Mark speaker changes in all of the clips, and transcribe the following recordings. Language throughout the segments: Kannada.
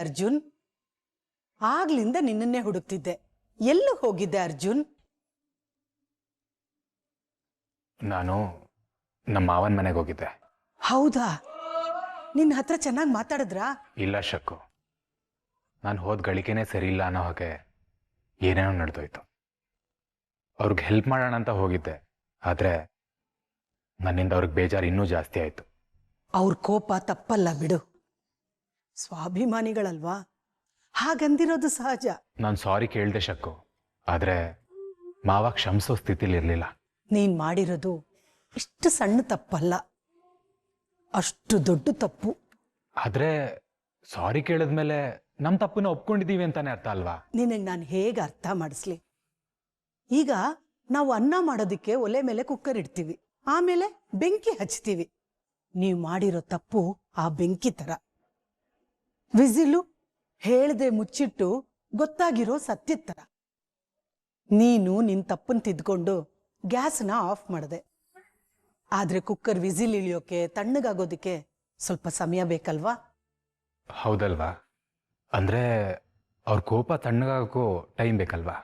Speaker 1: ಅರ್ಜುನ್, ಆಗ್ಲಿಂದ ನಿನ್ನನ್ನೇ ಹುಡುಕ್ತಿದ್ದೆ. ಎಲ್ಲೂ ಹೋಗಿದ್ದೆ ಅರ್ಜುನ್?
Speaker 2: ನಾನು ನಮ್ಮ ಮಾವನ ಮನೆಗೆ ಹೋಗಿದ್ದೆ.
Speaker 1: ಹೌದಾ? ನಿನ್ನ ಹತ್ರ ಚೆನ್ನಾಗಿ ಮಾತಾಡಿದ್ರಾ?
Speaker 2: ಇಲ್ಲ ಶಕ್ಕು, ನಾನು ಹೋದ ಗಳಿಕೆನೇ ಸರಿ ಇಲ್ಲ ಅನ್ನೋ ಹಾಗೆ ಏನೇನೋ ನಡೆದೋಯ್ತು. ಅವ್ರಿಗೆ ಹೆಲ್ಪ್ ಮಾಡೋಣ ಅಂತ ಹೋಗಿದ್ದೆ, ಆದರೆ ನನ್ನಿಂದ ಅವ್ರಿಗೆ ಬೇಜಾರು ಇನ್ನೂ ಜಾಸ್ತಿ ಆಯಿತು.
Speaker 1: ಅವ್ರ ಕೋಪ ತಪ್ಪಲ್ಲ ಬಿಡು, ಸ್ವಾಭಿಮಾನಿಗಳಲ್ವಾ, ಹಾಗಂದಿರೋದು ಸಹಜ.
Speaker 2: ನಾನು ಸಾರಿ ಕೇಳಿದೆ ಶಕ್ಕು, ಆದರೆ ಮಾವ ಕ್ಷಮಿಸೋ ಸ್ಥಿತಿಲಿರಲಿಲ್ಲ.
Speaker 1: ನೀನ್ ಮಾಡಿರೋದು ಇಷ್ಟು ಸಣ್ಣ ತಪ್ಪಲ್ಲ, ಅಷ್ಟು ದೊಡ್ಡ ತಪ್ಪು.
Speaker 2: ಆದರೆ ಸಾರಿ ಕೇಳಿದ್ಮೇಲೆ ನಮ್ಮ ತಪ್ಪನ್ನ ಒಪ್ಕೊಂಡಿದ್ದೀವಿ ಅಂತಾನೆ ಅರ್ಥ ಅಲ್ವಾ?
Speaker 1: ನಿನಗೆ ನಾನು ಹೇಗೆ ಅರ್ಥ ಮಾಡಿಸ್ಲಿ? ಈಗ ನಾವು ಅನ್ನ ಮಾಡೋದಕ್ಕೆ ಒಲೆ ಮೇಲೆ ಕುಕ್ಕರ್ ಇಡ್ತೀವಿ, ಆಮೇಲೆ ಬೆಂಕಿ ಹಚ್ತೀವಿ. ನೀವು ಮಾಡಿರೋ ತಪ್ಪು ಆ ಬೆಂಕಿ ತರ. ವಿಸಿಲು ಹೇಳ್ದೆ ಮುಚ್ಚಿಟ್ಟು ಗೊತ್ತಾಗಿರೋ ಸತ್ಯದ ತರ. ನೀನು ನಿನ್ ತಪ್ಪನ್ ತಿದ್ಕೊಂಡು ಗ್ಯಾಸ್ನ ಆಫ್ ಮಾಡಿದೆ, ಆದ್ರೆ ಕುಕ್ಕರ್ ವಿಸಿಲ್ ಇಳಿಯೋಕೆ ತಣ್ಣಗಾಗೋದಕ್ಕೆ ಸ್ವಲ್ಪ ಸಮಯ ಬೇಕಲ್ವಾ?
Speaker 2: ಹೌದಲ್ವಾ? ಅಂದ್ರೆ ಅವ್ರ ಕೋಪ ತಣ್ಣಗಾಗಕ್ಕೂ ಟೈಮ್ ಬೇಕಲ್ವಾ?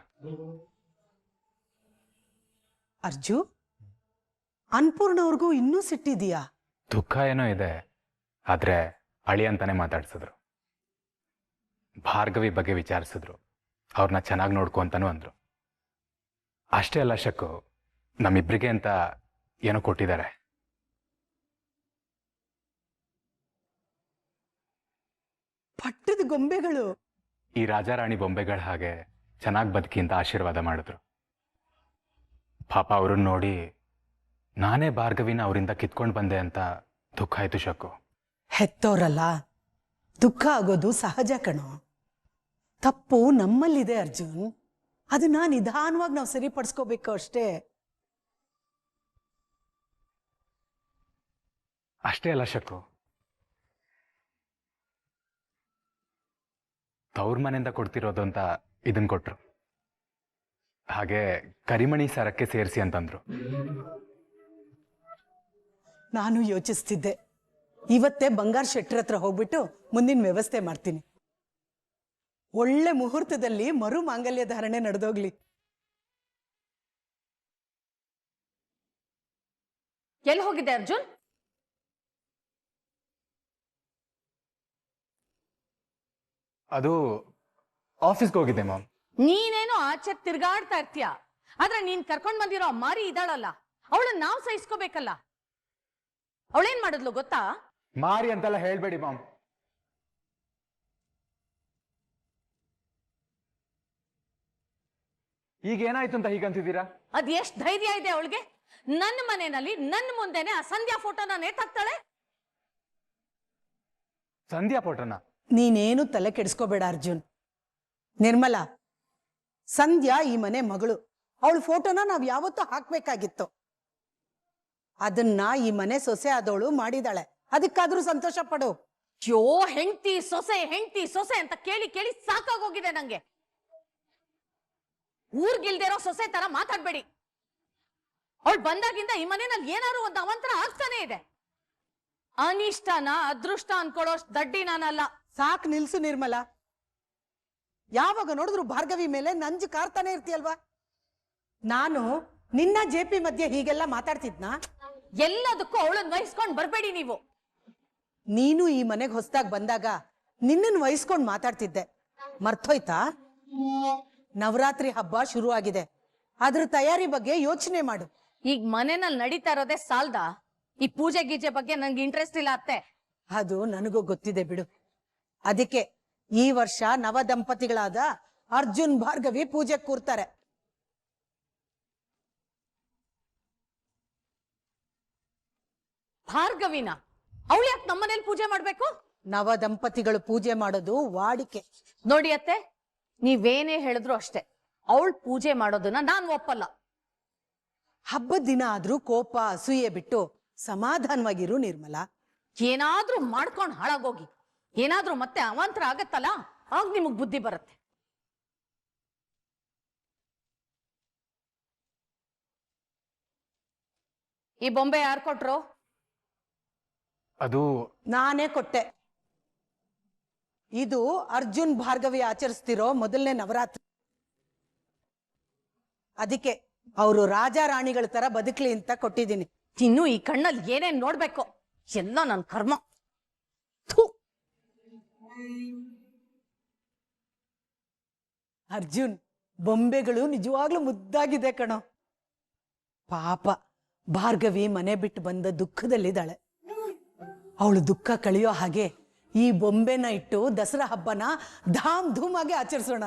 Speaker 1: ಅರ್ಜು, ಅನ್ಪೂರ್ಣವ್ರಿಗೂ ಇನ್ನೂ ಸಿಟ್ಟಿದೀಯಾ?
Speaker 2: ದುಃಖ ಏನೋ ಇದೆ, ಆದ್ರೆ ಅಳಿ ಅಂತಾನೆ ಮಾತಾಡ್ಸಿದ್ರು. ಭಾರ್ಗವಿ ಬಗ್ಗೆ ವಿಚಾರಿಸಿದ್ರು, ಅವ್ರನ್ನ ಚೆನ್ನಾಗಿ ನೋಡ್ಕೊ ಅಂತಾನು ಅಂದ್ರು. ಅಷ್ಟೇ ಅಲ್ಲ ಶಕ್ಕು, ನಮ್ಮಿಬ್ರಿಗೆ ಅಂತ ಏನೋ ಕೊಟ್ಟಿದ್ದಾರೆ.
Speaker 1: ಪಟ್ಟದ ಗೊಂಬೆಗಳು.
Speaker 2: ಈ ರಾಜಾರಾಣಿ ಬೊಂಬೆಗಳ ಹಾಗೆ ಚೆನ್ನಾಗಿ ಬದುಕಿ ಅಂತ ಆಶೀರ್ವಾದ ಮಾಡಿದ್ರು. ಪಾಪ ಅವ್ರನ್ನ ನೋಡಿ ನಾನೇ ಭಾರ್ಗವಿನ ಅವರಿಂದ ಕಿತ್ಕೊಂಡು ಬಂದೆ ಅಂತ ದುಃಖ ಆಯ್ತು ಶಕ್ಕು.
Speaker 1: ಹೆತ್ತೋರಲ್ಲ, ದುಃಖ ಆಗೋದು ಸಹಜ ಕಣೋ. ತಪ್ಪು ನಮ್ಮಲ್ಲಿದೆ ಅರ್ಜುನ್, ಅದನ್ನ ನಿಧಾನವಾಗಿ ನಾವು ಸರಿಪಡಿಸ್ಕೋಬೇಕು ಅಷ್ಟೇ.
Speaker 2: ಅಷ್ಟೇ ಅಲ್ಲ ಶಕ್ಕು, ತವ್ರ ಮನೆಯಿಂದ ಕೊಡ್ತಿರೋದು ಅಂತ ಇದನ್ ಕೊಟ್ರು. ಹಾಗೆ ಕರಿಮಣಿ ಸರಕ್ಕೆ ಸೇರಿಸಿ ಅಂತಂದ್ರು.
Speaker 1: ನಾನು ಯೋಚಿಸ್ತಿದ್ದೆ, ಇವತ್ತೇ ಬಂಗಾರ ಶೆಟ್ರ ಹತ್ರ ಹೋಗ್ಬಿಟ್ಟು ಮುಂದಿನ ವ್ಯವಸ್ಥೆ ಮಾಡ್ತೀನಿ. ಒಳ್ಳೆ ಮುಹೂರ್ತದಲ್ಲಿ ಮರು ಮಾಂಗಲ್ಯ ಧಾರಣೆ ನಡೆದೋಗ್ಲಿ.
Speaker 3: ಎಲ್ಲಿ ಹೋಗಿದ್ದೆ ಅರ್ಜುನ್?
Speaker 2: ಅದು ಆಫೀಸ್ಗೆ ಹೋಗಿದ್ದೆ ಮ್ಯಾಮ್.
Speaker 3: ನೀನೇನು ಆಚೆ ತಿರ್ಗಾಡ್ತಾ ಇರ್ತೀಯ, ಆದ್ರೆ ನೀನ್ ಕರ್ಕೊಂಡ್ ಬಂದಿರೋ ಮಾರಿ ಇದ್ದಾಳಲ್ಲ, ಅವಳನ್ನ ನಾವು ಸಹಿಸ್ಕೋಬೇಕಲ್ಲ. ಅವಳೇನ್ ಮಾಡಿದ್ಲು ಗೊತ್ತಾ?
Speaker 2: ಮಾರಿ ಅಂತೆಲ್ಲ ಹೇಳ್ಬೇಡಿ ಮ್ಯಾಮ್. ಈಗ ಏನಾಯ್ತು ಅಂತ ಹೀಗಂತಿದ್ದೀರಾ?
Speaker 3: ಅದ್ ಎಷ್ಟ್ ಧೈರ್ಯ ಇದೆ ಅವಳಿಗೆ? ನನ್ನ ಮನೆಯಲ್ಲಿ ನನ್ನ ಮುಂದೆನೆ ಆ ಸಂಧ್ಯಾ ಫೋಟೋನ ನೇತಾಕ್ತಾಳೆ.
Speaker 2: ಸಂಧ್ಯಾ ಫೋಟೋನ?
Speaker 1: ನೀನೇನು ತಲೆ ಕೆಡಿಸ್ಕೋಬೇಡ ಅರ್ಜುನ್. ನಿರ್ಮಲಾ, ಸಂಧ್ಯಾ ಈ ಮನೆ ಮಗಳು, ಅವಳ ಫೋಟೋನ ನಾವ್ ಯಾವತ್ತೂ ಹಾಕ್ಬೇಕಾಗಿತ್ತು. ಅದನ್ನ ಈ ಮನೆ ಸೊಸೆ ಆದವಳು ಮಾಡಿದಾಳೆ, ಅದಕ್ಕಾದ್ರೂ ಸಂತೋಷ ಪಡು.
Speaker 3: ಯೋ, ಹೆಂಡ್ತಿ ಸೊಸೆ ಅಂತ ಕೇಳಿ ಕೇಳಿ ಸಾಕಾಗೋಗಿದೆ ನಂಗೆ. ಊರ್ಗಿಲ್ದಿರೋ ಸೊಸೆ ತರ ಮಾತಾಡ್ಬೇಡಿ. ಅವಳು ಬಂದಾಗಿಂದ ಈ ಮನೆಯಲ್ಲಿ ಏನಾದ್ರು ಒಂದು ಅವಂತರ ಆಗ್ತಾನೆ ಇದೆ. ಅನಿಷ್ಟನ ಅದೃಷ್ಟ ಅನ್ಕೊಳ್ಳೋಷ್ಟು ದಡ್ಡಿ ನಾನಲ್ಲ.
Speaker 1: ಸಾಕ್ ನಿಲ್ಸು ನಿರ್ಮಲಾ. ಯಾವಾಗ ನೋಡಿದ್ರು ಭಾರ್ಗವಿ ಮೇಲೆ ನಂಜು ಕಾರ್ತಾನೆ ಇರ್ತೀಯಲ್ವಾ? ನಾನು ನಿನ್ನ ಜೆಪಿ ಮಧ್ಯೆ ಹೀಗೆಲ್ಲ ಮಾತಾಡ್ತಿದ್ನಾ?
Speaker 3: ಎಲ್ಲದಕ್ಕೂ ಅವಳನ್ನ ವಹಿಸ್ಕೊಂಡ್ ಬರ್ಬೇಡಿ ನೀವು.
Speaker 1: ನೀನು ಈ ಮನೆಗೆ ಹೊಸದಾಗಿ ಬಂದಾಗ ನಿನ್ನನ್ನು ವಹಿಸ್ಕೊಂಡು ಮಾತಾಡ್ತಿದ್ದೆ, ಮರ್ತೋಯ್ತಾ? ನವರಾತ್ರಿ ಹಬ್ಬ ಶುರು ಆಗಿದೆ, ಅದ್ರ ತಯಾರಿ ಬಗ್ಗೆ ಯೋಚನೆ ಮಾಡು.
Speaker 3: ಈಗ ಮನೆಯಲ್ಲಿ ನಡೀತಾ ಇರೋದೇ ಸಾಲ್ದ? ಈ ಪೂಜೆ ಗೀಜೆ ಬಗ್ಗೆ ನಂಗೆ ಇಂಟ್ರೆಸ್ಟ್ ಇಲ್ಲ ಅತ್ತೆ.
Speaker 1: ಅದು ನನಗೂ ಗೊತ್ತಿದೆ ಬಿಡು. ಅದಕ್ಕೆ ಈ ವರ್ಷ ನವ ದಂಪತಿಗಳಾದ ಅರ್ಜುನ್ ಭಾರ್ಗವಿ ಪೂಜೆ ಕೂರ್ತಾರೆ.
Speaker 3: ಭಾರ್ಗವಿನ ಅವಳು ಯಾಕೆ ನಮ್ಮನೇಲಿ ಪೂಜೆ ಮಾಡ್ಬೇಕು?
Speaker 1: ನವ ದಂಪತಿಗಳು ಪೂಜೆ ಮಾಡೋದು ವಾಡಿಕೆ.
Speaker 3: ನೋಡಿ ಅತ್ತೆ, ನೀವೇನೇ ಹೇಳಿದ್ರು ಅಷ್ಟೇ, ಅವಳು ಪೂಜೆ ಮಾಡೋದನ್ನ ನಾನ್ ಒಪ್ಪಲ್ಲ.
Speaker 1: ಹಬ್ಬದ ದಿನ ಆದ್ರೂ ಕೋಪ ಅಸೂಯೆ ಬಿಟ್ಟು ಸಮಾಧಾನವಾಗಿರು ನಿರ್ಮಲಾ.
Speaker 3: ಏನಾದ್ರೂ ಮಾಡ್ಕೊಂಡು ಹಾಳಾಗೋಗಿ, ಏನಾದ್ರೂ ಮತ್ತೆ ಅವಾಂತರ ಆಗತ್ತಲ್ಲ, ಆಗ ನಿಮಗ್ ಬುದ್ಧಿ ಬರುತ್ತೆ. ಈ ಬೊಂಬೆ ಯಾರು ಕೊಟ್ರು?
Speaker 2: ಅದು
Speaker 1: ನಾನೇ ಕೊಟ್ಟೆ. ಇದು ಅರ್ಜುನ್ ಭಾರ್ಗವಿ ಆಚರಿಸ್ತಿರೋ ಮೊದಲನೇ ನವರಾತ್ರಿ. ಅದಕ್ಕೆ ಅವರು ರಾಜ ರಾಣಿಗಳ ತರ ಬದುಕ್ಲಿ ಅಂತ ಕೊಟ್ಟಿದ್ದೀನಿ.
Speaker 3: ಇನ್ನು ಈ ಕಣ್ಣಲ್ಲಿ ಏನೇನ್ ನೋಡ್ಬೇಕು ಎಲ್ಲ ನನ್ ಕರ್ಮ. ಥು.
Speaker 1: ಅರ್ಜುನ್ ಬೊಂಬೆಗಳು ನಿಜವಾಗ್ಲೂ ಮುದ್ದಾಗಿದೆ ಕಣೋ. ಪಾಪ ಭಾರ್ಗವಿ ಮನೆ ಬಿಟ್ಟು ಬಂದ ದುಃಖದಲ್ಲಿದ್ದಾಳೆ. ಅವಳು ದುಃಖ ಕಳೆಯೋ ಹಾಗೆ ಈ ಬೊಂಬೆನ ಇಟ್ಟು ದಸರಾ ಹಬ್ಬನ ಧಾಮ್ ಧೂಮ್ ಆಗಿ ಆಚರಿಸೋಣ.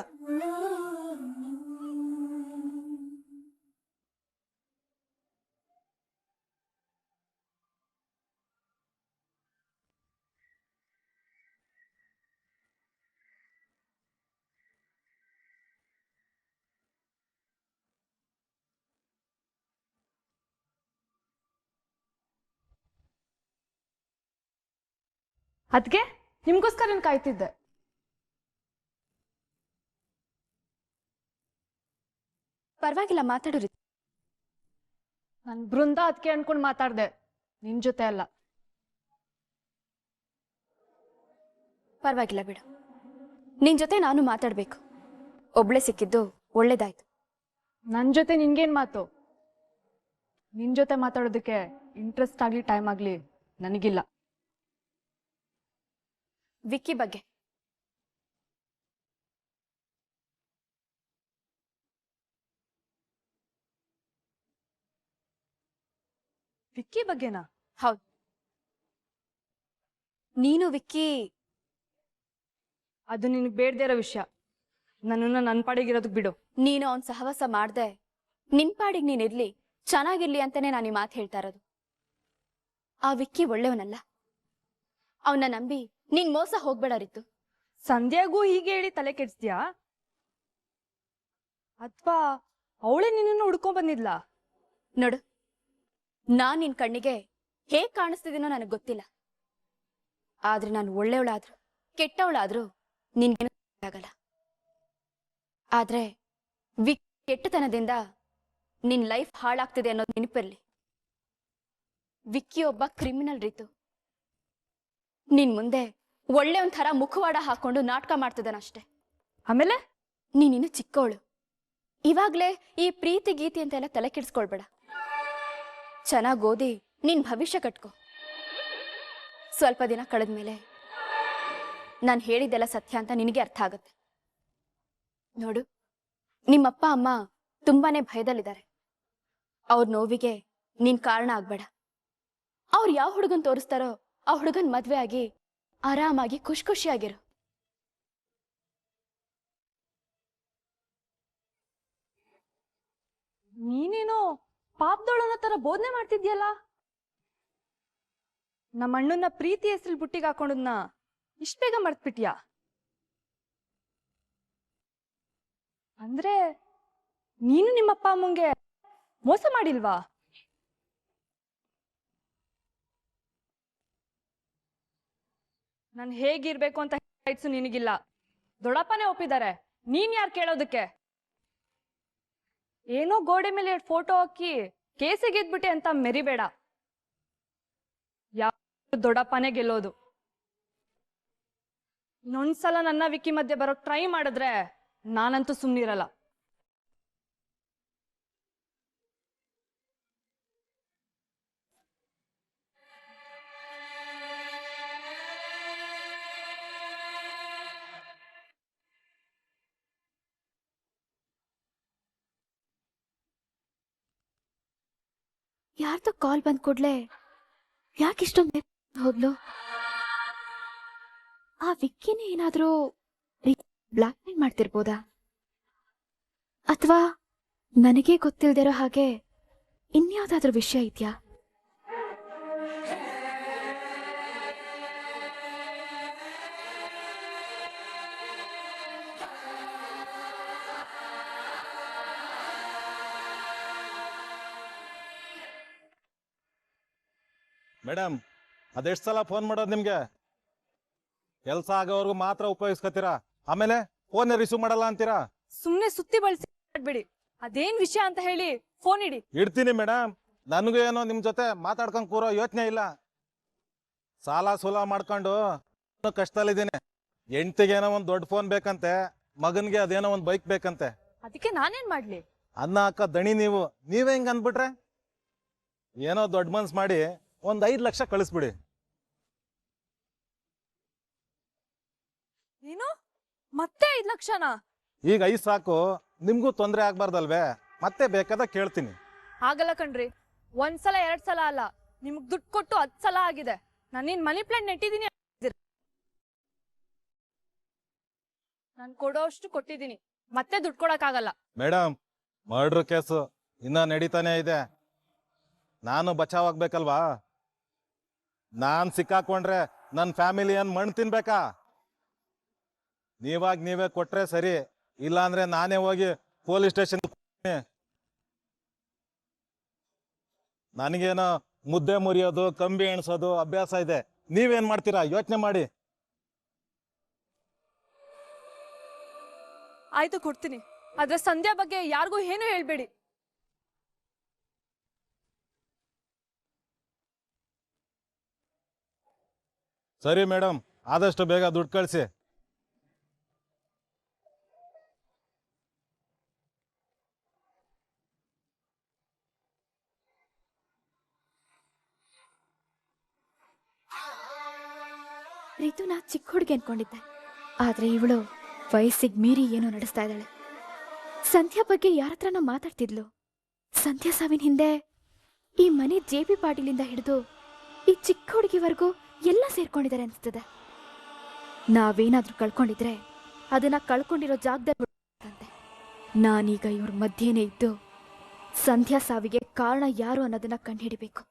Speaker 4: ಅದ್ಕೆ ನಿಮ್ಗೋಸ್ಕರ ನಾನು ಕಾಯ್ತಿದ್ದೆ.
Speaker 5: ಪರವಾಗಿಲ್ಲ, ಮಾತಾಡೋರಿ.
Speaker 4: ನನ್ ಬೃಂದ ಅದಕ್ಕೆ ಅನ್ಕೊಂಡ್ ಮಾತಾಡ್ದೆ, ನಿನ್ ಜೊತೆ ಅಲ್ಲ.
Speaker 5: ಪರವಾಗಿಲ್ಲ ಬಿಡು, ನಿನ್ ಜೊತೆ ನಾನು ಮಾತಾಡ್ಬೇಕು. ಒಬ್ಳೆ ಸಿಕ್ಕಿದ್ದು ಒಳ್ಳೇದಾಯ್ತು.
Speaker 4: ನನ್ ಜೊತೆ ನಿನ್ಗೇನ್ ಮಾತು? ನಿನ್ ಜೊತೆ ಮಾತಾಡೋದಕ್ಕೆ ಇಂಟ್ರೆಸ್ಟ್ ಆಗ್ಲಿ ಟೈಮ್ ಆಗ್ಲಿ ನನಗಿಲ್ಲ.
Speaker 5: ವಿಕ್ಕಿ ಬಗ್ಗೆ.
Speaker 4: ವಿಕ್ಕಿ ಬಗ್ಗೆನಾ?
Speaker 5: ಹೌದು, ನೀನು ವಿಕ್ಕಿ.
Speaker 4: ಅದು ನಿನಗೆ ಬೇಡದೇ ಇರೋ ವಿಷಯ. ನನ್ನನ್ನ ನನ್ ಪಾಡಿಗಿರೋದಕ್ ಬಿಡು.
Speaker 5: ನೀನು ಅವನ್ ಸಹವಾಸ ಮಾಡ್ದೆ ನಿನ್ ಪಾಡಿಗೆ ನೀನಿರ್ಲಿ, ಚೆನ್ನಾಗಿರ್ಲಿ ಅಂತಾನೆ ನಾನು ಈ ಮಾತು ಹೇಳ್ತಾ ಇರೋದು. ಆ ವಿಕ್ಕಿ ಒಳ್ಳೆಯವನಲ್ಲ. ಅವನ್ನ ನಂಬಿ ನೀನ್ ಮೋಸ ಹೋಗ್ಬೇಡ ರಿತು.
Speaker 4: ಸಂಧ್ಯಾಗೂ ಹೀಗೆ ಹೇಳಿ ತಲೆ ಕೆಡ್ಸ್ತೀಯಾ? ಅಥವಾ ಅವಳೇ ನಿನ್ನನ್ನು ಹುಡ್ಕೊಂಡ್ ಬಂದಿದ್ಲ?
Speaker 5: ನೋಡು, ನಾನ್ ನಿನ್ ಕಣ್ಣಿಗೆ ಹೇಗ್ ಕಾಣಿಸ್ತಿದ್ದೀನೋ ನನಗ್ ಗೊತ್ತಿಲ್ಲ. ಆದ್ರೆ ನಾನು ಒಳ್ಳೆಯವಳಾದ್ರು ಕೆಟ್ಟವಳಾದ್ರೂ ನಿನ್ಗೇನು ಆಗಲ್ಲ. ಆದ್ರೆ ಕೆಟ್ಟತನದಿಂದ ನಿನ್ ಲೈಫ್ ಹಾಳಾಗ್ತಿದೆ ಅನ್ನೋದು ನೆನಪಿರ್ಲಿ. ವಿಕ್ಕಿ ಒಬ್ಬ ಕ್ರಿಮಿನಲ್ ರೀತು. ನಿನ್ ಮುಂದೆ ಒಳ್ಳೆ ಒಂಥರ ಮುಖವಾಡ ಹಾಕೊಂಡು ನಾಟಕ ಮಾಡ್ತಿದ್ದಾನಷ್ಟೆ.
Speaker 4: ಆಮೇಲೆ
Speaker 5: ನೀನಿನ್ನು ಚಿಕ್ಕವಳು. ಇವಾಗ್ಲೇ ಈ ಪ್ರೀತಿ ಗೀತಿ ಅಂತೆಲ್ಲ ತಲೆ ಕೆಡಿಸ್ಕೊಳ್ಬೇಡ. ಚೆನ್ನಾಗ್ ಓದಿ ನಿನ್ ಭವಿಷ್ಯ ಕಟ್ಕೋ. ಸ್ವಲ್ಪ ದಿನ ಕಳೆದ್ಮೇಲೆ ನಾನು ಹೇಳಿದ್ದೆಲ್ಲ ಸತ್ಯ ಅಂತ ನಿನಗೆ ಅರ್ಥ ಆಗುತ್ತೆ. ನೋಡು, ನಿಮ್ಮಪ್ಪ ಅಮ್ಮ ತುಂಬಾನೇ ಭಯದಲ್ಲಿದ್ದಾರೆ. ಅವ್ರ ನೋವಿಗೆ ನೀನ್ ಕಾರಣ ಆಗ್ಬೇಡ. ಅವ್ರು ಯಾವ ಹುಡುಗನ್ ತೋರಿಸ್ತಾರೋ ಆ ಹುಡುಗನ್ ಮದ್ವೆ ಆಗಿ ಆರಾಮಾಗಿ ಖುಷಿಯಾಗಿರು.
Speaker 4: ನೀನೇನೋ ಪಾಪದೋಳನ ತರ ಬೋಧನೆ ಮಾಡ್ತಿದ್ಯಲ್ಲ. ನಮ್ಮ ಅಣ್ಣನ ಪ್ರೀತಿ ಹೆಸರು ಬುಟ್ಟಿಗೆ ಹಾಕೊಂಡದ್ನ ಇಷ್ಟ ಬೇಗ ಮರ್ತ್ಬಿಟ್ಯಾ? ಅಂದ್ರೆ ನೀನು ನಿಮ್ಮಪ್ಪ ಅಮ್ಮಂಗೆ ಮೋಸ ಮಾಡಿಲ್ವಾ? ನಾನು ಹೇಗಿರ್ಬೇಕು ಅಂತ ರೈಟ್ಸು ನಿನಗಿಲ್ಲ. ದೊಡ್ಡಪ್ಪನೇ ಒಪ್ಪಿದ್ದಾರೆ, ನೀನ್ ಯಾರು ಕೇಳೋದಕ್ಕೆ? ಏನೋ ಗೋಡೆ ಮೇಲೆ 2 ಫೋಟೋ ಹಾಕಿ ಕೇಸಿಗೆ ಗೆದ್ಬಿಟ್ಟೆ ಅಂತ ಮೆರಿಬೇಡ. ಯಾವ ದೊಡ್ಡಪ್ಪನೇ ಗೆಲ್ಲೋದು. ಇನ್ನೊಂದ್ಸಲ ನನ್ನ ವಿಕ್ಕಿ ಮಧ್ಯೆ ಬರೋಕ್ ಟ್ರೈ ಮಾಡಿದ್ರೆ ನಾನಂತೂ ಸುಮ್ನಿರಲ್ಲ.
Speaker 5: ಯಾರ್ದೋ ಕಾಲ್ ಬಂದ್ ಕೂಡ್ಲೆ ಯಾಕಿಷ್ಟೊಂದು ಹೋಗ್ಲು? ಆ ವಿಕ್ಕಿನೇ ಏನಾದ್ರೂ ಬ್ಲಾಕ್ ಮೇಲ್ ಮಾಡ್ತಿರ್ಬೋದಾ? ಅಥವಾ ನನಗೆ ಗೊತ್ತಿಲ್ದಿರೋ ಹಾಗೆ ಇನ್ಯಾವ್ದಾದ್ರೂ ವಿಷಯ ಇದೆಯಾ?
Speaker 6: ಮೇಡಮ್, ಅದೆಷ್ಟು ಸಲ ಫೋನ್ ಮಾಡೋದು ನಿಮ್ಗೆ? ಕೆಲಸ ಆಗೋವರೆಗೂ ಮಾತ್ರ ಉಪಯೋಗಿಸ್ಕೊತೀರಾ, ಆಮೇಲೆ ಫೋನ್ ರಿಸೀವ್ ಮಾಡಲ್ಲ ಅಂತೀರಾ?
Speaker 4: ಸುಮ್ನೆ ಸುತ್ತಿ ಬಳಸಿ ಬಿಡಿ. ಅದೇನ್ ವಿಷಯ ಅಂತ ಹೇಳಿ ಫೋನ್ ಇಡಿ.
Speaker 6: ಇಡ್ತೀನಿ ಮೇಡಮ್. ನನಗೂ ಏನೋ ನಿಮ್ ಜೊತೆ ಮಾತಾಡ್ಕೊಂಡ್ ಕೂರೋ ಯೋಚನೆ ಇಲ್ಲ. ಸಾಲ ಸೂಲ ಮಾಡ್ಕೊಂಡು ಕಷ್ಟದಲ್ಲಿದ್ದೀನಿ. ಹೆಂಡ್ತಿಗೇನೋ ಒಂದು ದೊಡ್ಡ ಫೋನ್ ಬೇಕಂತೆ, ಮಗನ್ಗೆ ಅದೇನೋ ಒಂದು ಬೈಕ್ ಬೇಕಂತೆ.
Speaker 4: ಅದಕ್ಕೆ ನಾನೇನ್ ಮಾಡ್ಲಿ?
Speaker 6: ಅನ್ನ ಹಾಕ ದಣಿ ನೀವೇ ಹಿಂಗ್ ಅಂದ್ಬಿಟ್ರೆ ಏನೋ ದೊಡ್ಡ ಮನ್ಸ್ ಮಾಡಿ ಒಂದ್ 5 ಲಕ್ಷ ಕಳಿಸ್ಬಿಡಿ.
Speaker 4: ಏನು ಮತ್ತೆ 5 ಲಕ್ಷನಾ?
Speaker 6: ಈಗ 5 ಸಾಕು, ನಿಮ್ಗೂ ತೊಂದರೆ ಆಗ್ಬಾರ್ದಲ್ವೇ? ಮತ್ತೆ ಬೇಕಾದ ಕೇಳ್ತೀನಿ.
Speaker 4: ಆಗಲ್ಲ ಕಣ್ರಿ, ಒಂದ್ಸಲ 2 ಸಲ ಅಲ್ಲ, ನಿಮ್ಗ್ ದುಡ್ಡು ಕೊಟ್ಟು 10 ಸಲ ಆಗಿದೆ. ನಾನೇನ್ ಮನಿ ಪ್ಲಾಂಟ್ ನೆಟ್ಟಿದೀನಿ, ನಾನು ಕೊಡೋಷ್ಟು ಕೊಟ್ಟಿದ್ದೀನಿ, ಮತ್ತೆ ದುಡ್ಡು ಕೊಡಕ್ಕಾಗಲ್ಲ.
Speaker 6: ಮೇಡಮ್, ಮರ್ಡರ್ ಕೇಸು ಇನ್ನ ನಡೀತಾನೆ ಇದೆ. ನಾನು ಬಚಾವ್ ಆಗ್ಬೇಕಲ್ವಾ? ನಾನ್ ಸಿಕ್ಕಾಕೊಂಡ್ರೆ ನನ್ನ ಫ್ಯಾಮಿಲಿ ಏನ್ ಮಣ್ಣು ತಿನ್ಬೇಕಾ? ನೀವೇ ಕೊಟ್ರೆ ಸರಿ, ಇಲ್ಲಾಂದ್ರೆ ನಾನೇ ಹೋಗಿ ಪೊಲೀಸ್ ಸ್ಟೇಷನ್. ನನಗೇನೋ ಮುದ್ದೆ ಮುರಿಯೋದು, ಕಂಬಿ ಎಣಿಸೋದು ಅಭ್ಯಾಸ ಇದೆ. ನೀವೇನ್ ಮಾಡ್ತೀರಾ ಯೋಚನೆ ಮಾಡಿ.
Speaker 4: ಆಯ್ತು, ಕೊಡ್ತೀನಿ. ಆದ್ರೆ ಸಂಧ್ಯಾ ಬಗ್ಗೆ ಯಾರಿಗೂ ಏನು ಹೇಳ್ಬೇಡಿ.
Speaker 6: ಸರಿ ಮೇಡಮ್, ಆದಷ್ಟು ಬೇಗ ದುಡ್ಡು ಕಳಿಸಿ.
Speaker 5: ರಿತುನ ಚಿಕ್ಕ ಹುಡುಗಿ ಅನ್ಕೊಂಡಿದ್ದೆ, ಆದ್ರೆ ಇವಳು ವಯಸ್ಸಿಗೆ ಮೀರಿ ಏನೋ ನಡೆಸ್ತಾ ಇದ್ದಾಳೆ. ಸಂಧ್ಯಾ ಬಗ್ಗೆ ಯಾರ ಹತ್ರನ ಮಾತಾಡ್ತಿದ್ಲು. ಸಂಧ್ಯಾ ಸಾವಿನ ಹಿಂದೆ ಈ ಮನೆ JP ಪಾಟೀಲಿಂದ ಹಿಡಿದು ಈ ಚಿಕ್ಕ ಹುಡುಗಿವರೆಗೂ ಎಲ್ಲ ಸೇರ್ಕೊಂಡಿದ್ದಾರೆ ಅನ್ಸ್ತದೆ. ನಾವೇನಾದ್ರೂ ಕಳ್ಕೊಂಡಿದ್ರೆ ಅದನ್ನ ಕಳ್ಕೊಂಡಿರೋ ಜಾಗದಲ್ಲಿ ನಾನೀಗ ಇವ್ರ ಮಧ್ಯೆನೇ ಇದ್ದು ಸಂಧ್ಯಾ ಸಾವಿಗೆ ಕಾರಣ ಯಾರು ಅನ್ನೋದನ್ನ ಕಂಡುಹಿಡಿಬೇಕು.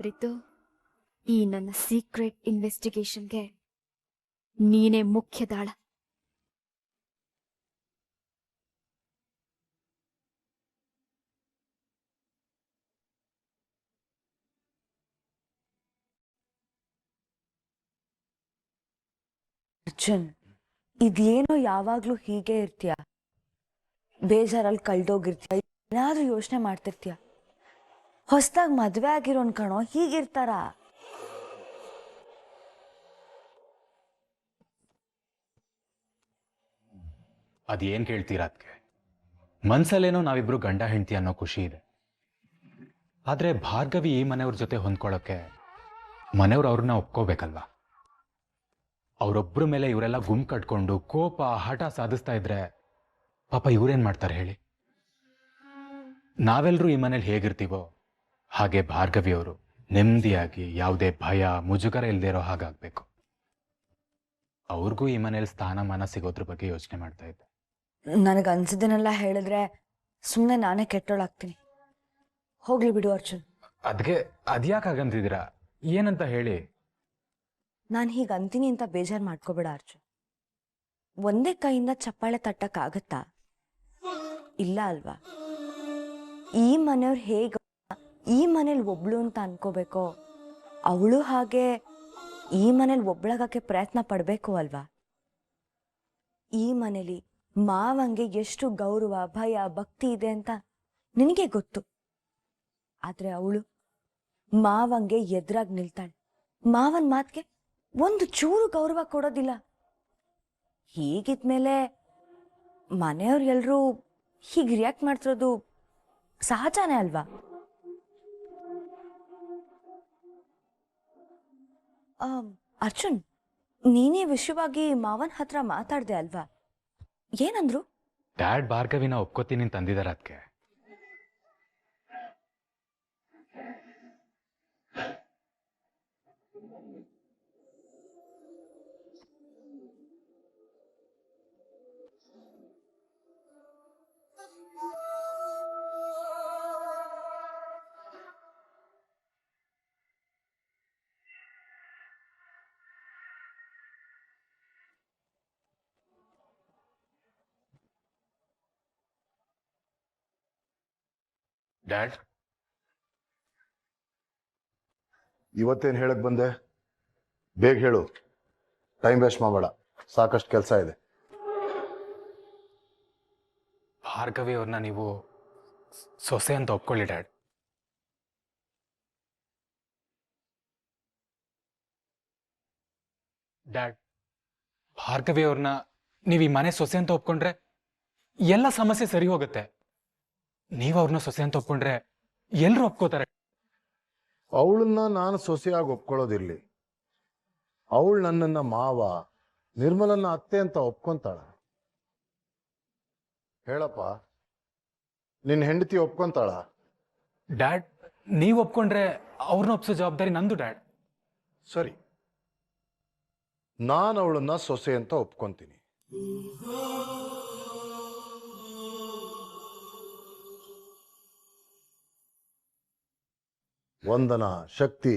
Speaker 5: ರಿತು, ಈ ನನ್ನ ಸೀಕ್ರೆಟ್ ಇನ್ವೆಸ್ಟಿಗೇಷನ್ಗೆ ನೀನೇ ಮುಖ್ಯ ದಾಳ.
Speaker 7: ಅರ್ಜುನ್, ಇದೇನೋ ಯಾವಾಗ್ಲೂ ಹೀಗೆ ಇರ್ತೀಯ, ಬೇಜಾರಲ್ಲಿ ಕಳ್ದೋಗಿರ್ತೀಯ, ಏನಾದ್ರೂ ಯೋಚನೆ ಮಾಡ್ತಿರ್ತೀಯ. ಹೊಸದಾಗಿ ಮದ್ವೆ ಆಗಿರೋನ್ ಕಣೋ ಹೀಗಿರ್ತಾರ?
Speaker 2: ಅದೇನ್ ಕೇಳ್ತೀರಾ ಅದಕ್ಕೆ? ಮನ್ಸಲ್ಲೇನೋ ನಾವಿಬ್ರು ಗಂಡ ಹೆಂಡತಿ ಅನ್ನೋ ಖುಷಿ ಇದೆ. ಆದ್ರೆ ಭಾರ್ಗವಿ ಈ ಮನೆಯವ್ರ ಜೊತೆ ಹೊಂದ್ಕೊಳ್ಳೋಕೆ ಮನೆಯವ್ರು ಅವ್ರನ್ನ ಒಪ್ಕೋಬೇಕಲ್ವಾ? ಅವರೊಬ್ಬರ ಮೇಲೆ ಇವರೆಲ್ಲ ಗುಂಪು ಕಟ್ಕೊಂಡು ಕೋಪ ಹಠ ಸಾಧಿಸ್ತಾ ಇದ್ರೆ ಪಾಪ ಇವ್ರೇನ್ ಮಾಡ್ತಾರೆ ಹೇಳಿ? ನಾವೆಲ್ಲರೂ ಈ ಮನೇಲಿ ಹೇಗಿರ್ತೀವೋ ಹಾಗೆ ಭಾರ್ಗವಿಯವರು ನೆಮ್ಮದಿಯಾಗಿ ಯಾವುದೇ ಭಯ ಮುಜುಗರ ಇಲ್ಲದೆ ಇರೋ ಹಾಗಾಗ್ಬೇಕು. ಅವ್ರಿಗೂ ಈ ಮನೇಲಿ ಸ್ಥಾನಮಾನ ಸಿಗೋದ್ರ ಬಗ್ಗೆ ಯೋಚನೆ ಮಾಡ್ತಾ ಇದ್ದೆ.
Speaker 7: ನನಗನ್ಸಿದ್ದನ್ನೆಲ್ಲ ಹೇಳಿದ್ರೆ ಸುಮ್ಮನೆ ನಾನೇ ಕೆಟ್ಟೋಳಾಗ್ತೀನಿ. ಹೋಗ್ಲಿ ಬಿಡು ಅರ್ಜುನ್.
Speaker 2: ಅದಕ್ಕೆ ಅದ್ಯಾಕಾಗಂತಿದ್ದೀರಾ? ಏನಂತ ಹೇಳಿ.
Speaker 7: ನಾನು ಹೀಗೆ ಅಂತೀನಿ ಅಂತ ಬೇಜಾರು ಮಾಡ್ಕೋಬೇಡ ಅರ್ಜುನ್. ಒಂದೇ ಕೈಯಿಂದ ಚಪ್ಪಾಳೆ ತಟ್ಟಕ್ಕಾಗತ್ತಾ? ಇಲ್ಲ ಅಲ್ವಾ? ಈ ಮನೆಯವ್ರು ಹೇಗೆ ಈ ಮನೇಲಿ ಒಬ್ಳು ಅಂತ ಅನ್ಕೋಬೇಕೋ ಅವಳು ಹಾಗೆ ಈ ಮನೇಲಿ ಒಬ್ಳಾಗಕ್ಕೆ ಪ್ರಯತ್ನ ಪಡಬೇಕು ಅಲ್ವಾ? ಈ ಮನೇಲಿ ಮಾವಂಗೆ ಎಷ್ಟು ಗೌರವ ಭಯ ಭಕ್ತಿ ಇದೆ ಅಂತ ನಿನಗೆ ಗೊತ್ತು. ಆದ್ರೆ ಅವಳು ಮಾವಂಗೆ ಎದುರಾಗಿ ನಿಲ್ತಾಳೆ. ಮಾವನ್ ಮಾತ್ಗೆ ಒಂದು ಚೂರು ಗೌರವ ಕೊಡೋದಿಲ್ಲ. ಹೀಗಿದ್ಮೇಲೆ ಮನೆಯವ್ರು ಎಲ್ರೂ ಹೀಗೆ ರಿಯಾಕ್ಟ್ ಮಾಡ್ತಿರೋದು ಸಹಜನೇ ಅಲ್ವಾ? ಅರ್ಜುನ್, ನೀನೇ ವಿಷಯವಾಗಿ ಮಾವನ್ ಹತ್ರ ಮಾತಾಡ್ದೆ ಅಲ್ವಾ? ಏನಂದ್ರು?
Speaker 2: ಡ್ಯಾಡ್ ಭಾರ್ಗವಿನ ಒಪ್ಕೋತೀನಿ ಅಂತ ಅಂದಿದ್ದಾರೆ ಅದಕ್ಕೆ. ಡ್ಯಾಡ್,
Speaker 8: ಇವತ್ತೇನು ಹೇಳಕ್ ಬಂದೆ? ಬೇಗ ಹೇಳು, ಟೈಮ್ ವೇಸ್ಟ್ ಮಾಡಬೇಡ, ಸಾಕಷ್ಟು ಕೆಲಸ ಇದೆ.
Speaker 2: ಭಾರ್ಗವಿ ಅವ್ರನ್ನ ನೀವು ಸೊಸೆ ಅಂತ ಒಪ್ಕೊಳ್ಳಿ ಡ್ಯಾಡ್. ಡ್ಯಾಡ್, ಭಾರ್ಗವಿ ಅವ್ರನ್ನ ನೀವು ಈ ಮನೆ ಸೊಸೆ ಅಂತ ಒಪ್ಕೊಂಡ್ರೆ ಎಲ್ಲ ಸಮಸ್ಯೆ ಸರಿ ಹೋಗುತ್ತೆ. ನೀವು ಅವ್ರನ್ನ ಸೊಸೆ ಅಂತ ಒಪ್ಕೊಂಡ್ರೆ ಎಲ್ರು ಒಪ್ಕೋತಾರೆ.
Speaker 8: ಅವಳನ್ನ ನಾನು ಸೊಸೆಯಾಗಿ ಒಪ್ಕೊಳ್ಳೋದಿರ್ಲಿ, ಅವಳು ನನ್ನನ್ನ ಮಾವ, ನಿರ್ಮಲನ್ನ ಅತ್ತೆ ಅಂತ ಒಪ್ಕೊಂತಾಳ. ಹೇಳಪ್ಪ, ನಿನ್ನ ಹೆಂಡತಿ ಒಪ್ಕೊಂತಾಳ?
Speaker 2: ಡ್ಯಾಡ್, ನೀವು ಒಪ್ಕೊಂಡ್ರೆ ಅವ್ರನ್ನ ಒಪ್ಸೋ ಜವಾಬ್ದಾರಿ ನಂದು ಡ್ಯಾಡ್.
Speaker 8: ಸರಿ, ನಾನು ಅವಳನ್ನ ಸೊಸೆ ಅಂತ ಒಪ್ಕೊಂತೀನಿ. ವಂದನ, ಶಕ್ತಿ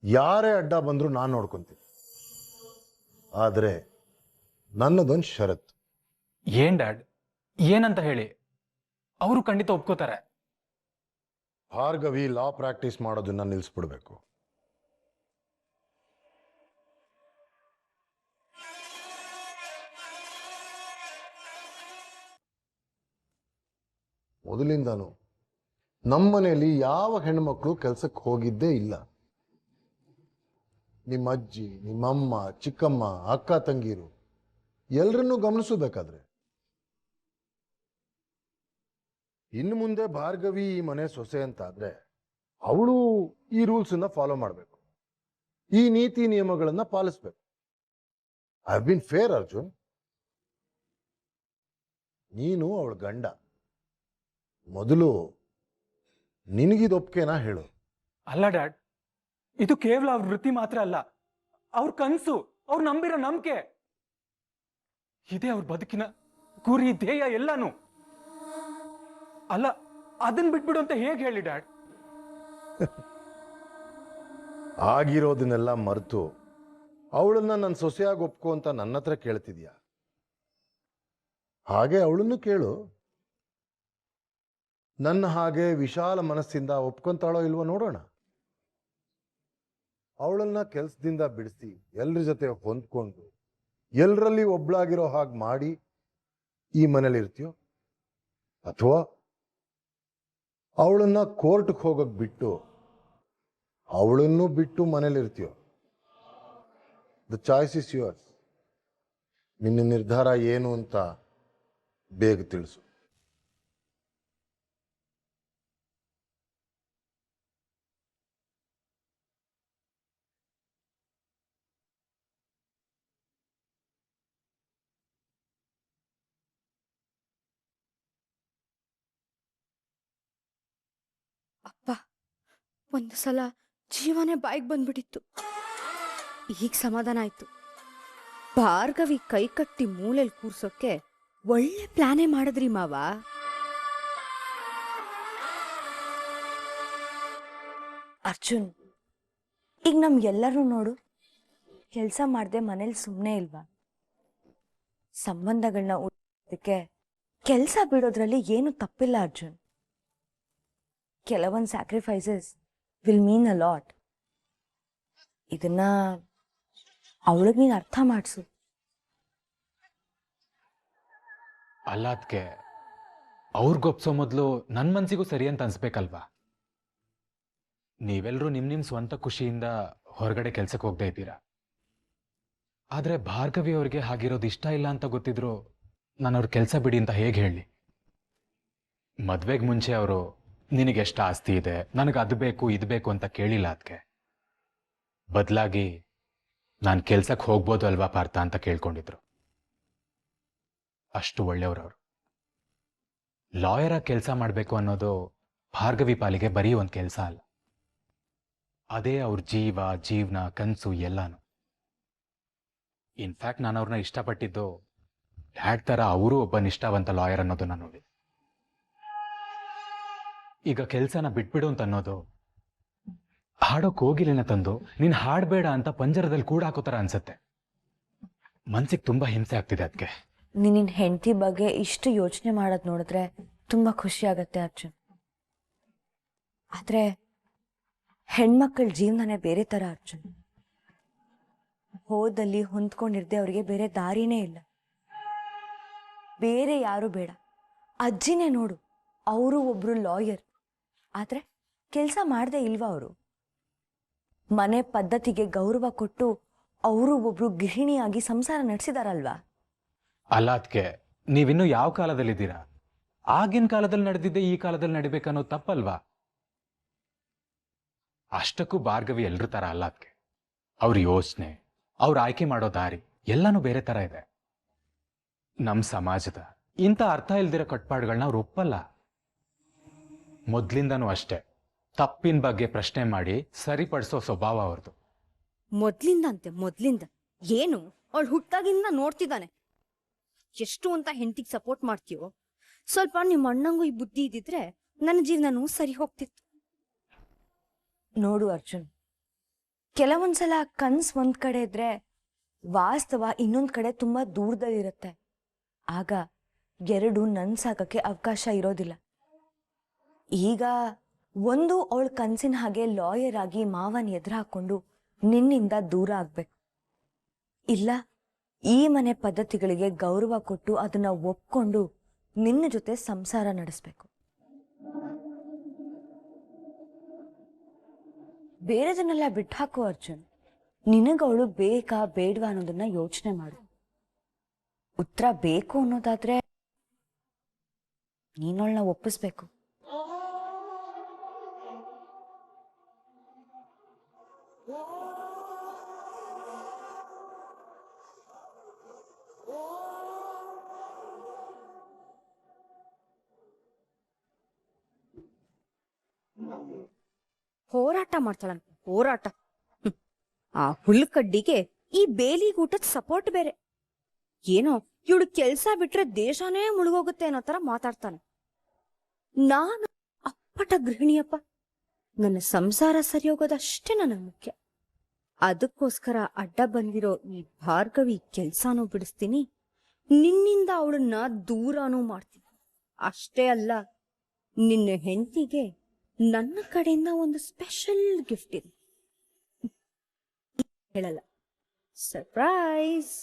Speaker 8: ಯಾರೇ ಅಡ್ಡ ಬಂದ್ರು ನಾನು ನೋಡ್ಕೊಂತೀನಿ. ಆದ್ರೆ ನನ್ನದೊಂದು ಷರತ್ತು.
Speaker 2: ಏನ್ ಡ್ಯಾಡ್, ಏನಂತ ಹೇಳಿ? ಅವರು ಖಂಡಿತ ಒಪ್ಕೋತಾರೆ.
Speaker 8: ಭಾರ್ಗವಿ ಲಾ ಪ್ರಾಕ್ಟೀಸ್ ಮಾಡೋದನ್ನ ನಿಲ್ಲಿಸ್ಬಿಡ್ಬೇಕು. ಮೊದಲಿಂದಾನು ನಮ್ಮನೇಲಿ ಯಾವ ಹೆಣ್ಮಕ್ಳು ಕೆಲ್ಸಕ್ಕೆ ಹೋಗಿದ್ದೇ ಇಲ್ಲ. ನಿಮ್ಮ ಅಜ್ಜಿ, ನಿಮ್ಮಮ್ಮ, ಚಿಕ್ಕಮ್ಮ, ಅಕ್ಕ ತಂಗೀರು ಎಲ್ರನ್ನೂ ಗಮನಿಸಬೇಕಾದ್ರೆ. ಇನ್ನು ಮುಂದೆ ಭಾರ್ಗವಿ ಈ ಮನೆ ಸೊಸೆ ಅಂತ ಆದ್ರೆ ಅವಳು ಈ ರೂಲ್ಸ್ ಅನ್ನ ಫಾಲೋ ಮಾಡಬೇಕು, ಈ ನೀತಿ ನಿಯಮಗಳನ್ನ ಪಾಲಿಸ್ಬೇಕು. I have been fair Arjun. ನೀನು ಅವಳ ಗಂಡ, ಮೊದಲು ನಿನಗಿದ ಒಪ್ಕೆನಾ ಹೇಳು.
Speaker 2: ಅಲ್ಲ ಡ್ಯಾಡ್, ಇದು ಕೇವಲ ಅವ್ರ ವೃತ್ತಿ ಮಾತ್ರ ಅಲ್ಲ, ಅವ್ರ ಕನಸು, ಅವ್ರು ನಂಬಿರೋ ನಂಬಿಕೆ. ಇದೇ ಅವ್ರ ಬದುಕಿನ ಗುರಿ, ಧ್ಯೇಯ ಎಲ್ಲಾನು. ಅಲ್ಲ, ಅದನ್ನ ಬಿಟ್ಬಿಡು ಅಂತ ಹೇಗೆ ಹೇಳಿ ಡ್ಯಾಡ್?
Speaker 8: ಆಗಿರೋದನ್ನೆಲ್ಲ ಮರೆತು ಅವಳನ್ನ ನನ್ನ ಸೊಸೆಯಾಗಿ ಒಪ್ಕೊ ಅಂತ ನನ್ನ ಹತ್ರ ಕೇಳ್ತಿದ್ಯಾ? ಹಾಗೆ ಅವಳನ್ನು ಕೇಳು. ನನ್ನ ಹಾಗೆ ವಿಶಾಲ ಮನಸ್ಸಿಂದ ಒಪ್ಕೊಂತಾಳೋ ಇಲ್ವೋ ನೋಡೋಣ. ಅವಳನ್ನ ಕೆಲಸದಿಂದ ಬಿಡಿಸಿ ಎಲ್ರ ಜೊತೆ ಹೊಂದ್ಕೊಂಡು ಎಲ್ರಲ್ಲಿ ಒಬ್ಳಾಗಿರೋ ಹಾಗೆ ಮಾಡಿ ಈ ಮನೇಲಿ ಇರ್ತೀಯೋ, ಅಥವಾ ಅವಳನ್ನ ಕೋರ್ಟ್ಗೆ ಹೋಗಕ್ ಬಿಟ್ಟು ಅವಳನ್ನು ಬಿಟ್ಟು ಮನೇಲಿ ಇರ್ತೀಯೋ? The choice is yours. ನಿನ್ನ ನಿರ್ಧಾರ ಏನು ಅಂತ ಬೇಗ ತಿಳಿಸು.
Speaker 5: ಅಪ್ಪ, ಒಂದು ಸಲ ಜೀವನೇ ಬಾಯಿಗೆ ಬಂದ್ಬಿಟ್ಟಿತ್ತು. ಈಗ ಸಮಾಧಾನ ಆಯ್ತು. ಭಾರ್ಗವಿ ಕೈ ಕಟ್ಟಿ ಮೂಲೆಯಲ್ಲಿ ಕೂರ್ಸೋಕೆ ಒಳ್ಳೆ ಪ್ಲಾನೇ ಮಾಡಿದ್ರಿ ಮಾವ.
Speaker 7: ಅರ್ಜುನ್, ಈಗ ನಮ್ಗೆಲ್ಲರೂ ನೋಡು, ಕೆಲಸ ಮಾಡದೆ ಮನೇಲಿ ಸುಮ್ಮನೆ ಇಲ್ವಾ? ಸಂಬಂಧಗಳನ್ನ ಉಳಿಸೋದಕ್ಕೆ ಕೆಲಸ ಬಿಡೋದ್ರಲ್ಲಿ ಏನು ತಪ್ಪಿಲ್ಲ ಅರ್ಜುನ್. ಕೆಲವೊಂದು sacrifices will mean a lot. ಇದನ್ನ ಅವಳಿಗೆ ನೀನು ಅರ್ಥ ಮಾಡಿಸು.
Speaker 2: ಅಲ್ಲ ಅದಕ್ಕೆ ಅವ್ರಿಗೊಪ್ಸೋ ಮೊದಲು ನನ್ನ ಮನ್ಸಿಗೂ ಸರಿ ಅಂತ ಅನ್ಸ್ಬೇಕಲ್ವಾ? ನೀವೆಲ್ಲರೂ ನಿಮ್ ಸ್ವಂತ ಖುಷಿಯಿಂದ ಹೊರಗಡೆ ಕೆಲ್ಸಕ್ಕೆ ಹೋಗ್ತಾ ಇದ್ದೀರಾ. ಆದ್ರೆ ಭಾರ್ಗವಿ ಅವ್ರಿಗೆ ಹಾಗಿರೋದು ಇಷ್ಟ ಇಲ್ಲ ಅಂತ ಗೊತ್ತಿದ್ರು ನಾನು ಅವ್ರ ಕೆಲಸ ಬಿಡಿ ಅಂತ ಹೇಗೆ ಹೇಳಿ? ಮದ್ವೆಗೆ ಮುಂಚೆ ಅವರು ನಿನಗೆಷ್ಟು ಆಸ್ತಿ ಇದೆ, ನನಗೆ ಅದು ಬೇಕು ಇದು ಬೇಕು ಅಂತ ಕೇಳಿಲ್ಲ ಅದಕ್ಕೆ. ಬದಲಾಗಿ ನಾನು ಕೆಲ್ಸಕ್ಕೆ ಹೋಗ್ಬೋದು ಅಲ್ವಾ ಪಾರ್ಥ ಅಂತ ಕೇಳ್ಕೊಂಡಿದ್ರು. ಅಷ್ಟು ಒಳ್ಳೆಯವ್ರವ್ರು. ಲಾಯರಾಗಿ ಕೆಲಸ ಮಾಡಬೇಕು ಅನ್ನೋದು ಭಾರ್ಗವಿ ಪಾಲಿಗೆ ಬರೀ ಒಂದು ಕೆಲಸ ಅಲ್ಲ, ಅದೇ ಅವ್ರ ಜೀವನ ಕನಸು ಎಲ್ಲಾನು. ಇನ್ಫ್ಯಾಕ್ಟ್ ನಾನು ಅವ್ರನ್ನ ಇಷ್ಟಪಟ್ಟಿದ್ದು ಡ್ಯಾಡ್ ಥರ ಅವರು ಒಬ್ಬ ನಿಷ್ಠಾವಂತ ಲಾಯರ್ ಅನ್ನೋದನ್ನ ನೋಡಿ. ಈಗ ಕೆಲಸನ ಬಿಟ್ಬಿಡು ಅಂತ ಅನ್ನೋದು ಹಾಡೋ ಕೋಗಿಲಿನ ತಂದು ನೀನು ಹಾಡಬೇಡ ಅಂತ ಪಂಜರದಲ್ಲಿ ಕೂಡ ಹಾಕೋ ಥರ ಅನ್ಸುತ್ತೆ. ಮನ್ಸಿಗೆ ತುಂಬಾ ಹಿಂಸೆ ಆಗ್ತಿದೆ ಅದಕ್ಕೆ.
Speaker 7: ನಿನ್ನ ಹೆಂಡತಿ ಬಗ್ಗೆ ಇಷ್ಟು ಯೋಚನೆ ಮಾಡೋದು ನೋಡಿದ್ರೆ ತುಂಬಾ ಖುಷಿ ಆಗತ್ತೆ ಅರ್ಜುನ್. ಆದ್ರೆ ಹೆಣ್ಮಕ್ಳ ಜೀವನನೇ ಬೇರೆ ತರ ಅರ್ಜುನ್. ಹೋದಲ್ಲಿ ಹೊಂದ್ಕೊಂಡಿರ್ದೆ ಅವ್ರಿಗೆ ಬೇರೆ ದಾರಿನೇ ಇಲ್ಲ. ಬೇರೆ ಯಾರು ಬೇಡ, ಅಜ್ಜಿನೇ ನೋಡು, ಅವರು ಒಬ್ರು ಲಾಯರ್. ಆದ್ರೆ ಕೆಲಸ ಮಾಡದೆ ಇಲ್ವಾ ಅವರು? ಮನೆ ಪದ್ಧತಿಗೆ ಗೌರವ ಕೊಟ್ಟು ಅವರು ಒಬ್ರು ಗೃಹಿಣಿಯಾಗಿ ಸಂಸಾರ ನಡೆಸಿದಾರಲ್ವಾ?
Speaker 2: ಅಲ್ಲ ಅದಕ್ಕೆ ನೀವಿನ್ನೂ ಯಾವ ಕಾಲದಲ್ಲಿದ್ದೀರಾ? ಆಗಿನ ಕಾಲದಲ್ಲಿ ನಡೆದಿದ್ದೆ ಈ ಕಾಲದಲ್ಲಿ ನಡಿಬೇಕನ್ನೋ ತಪ್ಪಲ್ವಾ? ಅಷ್ಟಕ್ಕೂ ಭಾರ್ಗವಿ ಎಲ್ರ ತರ ಅಲ್ಲ ಅದಕ್ಕೆ. ಅವ್ರ ಯೋಚನೆ, ಅವ್ರ ಆಯ್ಕೆ ಮಾಡೋ ದಾರಿ ಎಲ್ಲಾನು ಬೇರೆ ತರ ಇದೆ. ನಮ್ಮ ಸಮಾಜದ ಇಂಥ ಅರ್ಥ ಇಲ್ದಿರೋ ಕಟ್ಪಾಡುಗಳನ್ನ ಅವ್ರು ಒಪ್ಪಲ್ಲ. ಮೊದ್ಲಿಂದನೂ ಅಷ್ಟೇ ತಪ್ಪಿನ ಬಗ್ಗೆ ಪ್ರಶ್ನೆ ಮಾಡಿ ಸರಿಪಡಿಸೋ ಸ್ವಭಾವ ಅವ್ರದ್ದು.
Speaker 9: ಮೊದ್ಲಿಂದ ಏನು ಅವಳು ಹುಟ್ಟಾಗಿಂದ ನೋಡ್ತಿದ್ದಾನೆ. ಎಷ್ಟು ಅಂತ ಹೆಂಡತಿಗೆ ಸಪೋರ್ಟ್ ಮಾಡ್ತೀಯೋ, ಸ್ವಲ್ಪ ನಿಮ್ಮ ಅಣ್ಣಂಗೂ ಈ ಬುದ್ಧಿ ಇದ್ದಿದ್ರೆ ನನ್ನ ಜೀವನನೂ ಸರಿ ಹೋಗ್ತಿತ್ತು.
Speaker 7: ನೋಡು ಅರ್ಜುನ್, ಕೆಲವೊಂದ್ಸಲ ಕನ್ಸ್ ಒಂದ್ ಕಡೆ ಇದ್ರೆ ವಾಸ್ತವ ಇನ್ನೊಂದ್ ಕಡೆ ತುಂಬಾ ದೂರದಲ್ಲಿರುತ್ತೆ. ಆಗ ಎರಡು ನನ್ಸಾಗಕ್ಕೆ ಅವಕಾಶ ಇರೋದಿಲ್ಲ. ಈಗ ಒಂದು ಅವಳ ಕನ್ಸಿನ ಹಾಗೆ ಲಾಯರ್ ಆಗಿ ಮಾವನ್ ಎದುರು ಹಾಕೊಂಡು ನಿನ್ನಿಂದ ದೂರ ಆಗ್ಬೇಕು, ಇಲ್ಲ ಈ ಮನೆ ಪದ್ಧತಿಗಳಿಗೆ ಗೌರವ ಕೊಟ್ಟು ಅದನ್ನ ಒಪ್ಕೊಂಡು ನಿನ್ನ ಜೊತೆ ಸಂಸಾರ ನಡೆಸ್ಬೇಕು. ಬೇರೆದನ್ನೆಲ್ಲ ಬಿಟ್ಟಾಕು ಅರ್ಜುನ್. ನಿನಗವಳು ಬೇಕಾ ಬೇಡವಾ ಅನ್ನೋದನ್ನ ಯೋಚನೆ ಮಾಡು. ಉತ್ತರ ಬೇಕು ಅನ್ನೋದಾದ್ರೆ ನೀನವಳನ್ನ ಒಪ್ಪಿಸ್ಬೇಕು.
Speaker 9: ಹೋರಾಟ ಮಾಡ್ತಾಳಂತ, ಹೋರಾಟ. ಆ ಹುಲ್ಲುಕಡ್ಡಿಗೆ ಈ ಬೇಲಿಗೂಟದ ಸಪೋರ್ಟ್ ಬೇರೆ. ಏನೋ ಇವಳು ಕೆಲ್ಸ ಬಿಟ್ರೆ ದೇಶನೇ ಮುಳುಗೋಗುತ್ತೆ ಅನ್ನೋ ತರ ಮಾತಾಡ್ತಾನೆ. ನಾನು ಅಪ್ಪಟ ಗೃಹಿಣಿಯಪ್ಪ, ನನ್ನ ಸಂಸಾರ ಸರಿ ಹೋಗೋದಷ್ಟೇ ನನಗೆ ಮುಖ್ಯ. ಅದಕ್ಕೋಸ್ಕರ ಅಡ್ಡ ಬಂದಿರೋ ಈ ಭಾರ್ಗವಿ ಕೆಲ್ಸಾನೂ ಬಿಡಿಸ್ತೀನಿ, ನಿನ್ನಿಂದ ಅವಳನ್ನ ದೂರನೂ ಮಾಡ್ತೀನಿ. ಅಷ್ಟೇ ಅಲ್ಲ, ನಿನ್ನ ಹೆಂಡತಿಗೆ ನನ್ನ ಕಡೆಯಿಂದ ಒಂದು ಸ್ಪೆಷಲ್ ಗಿಫ್ಟ್ ಇದೆ. ಹೇಳಲ್ಲ, ಸರ್ಪ್ರೈಸ್.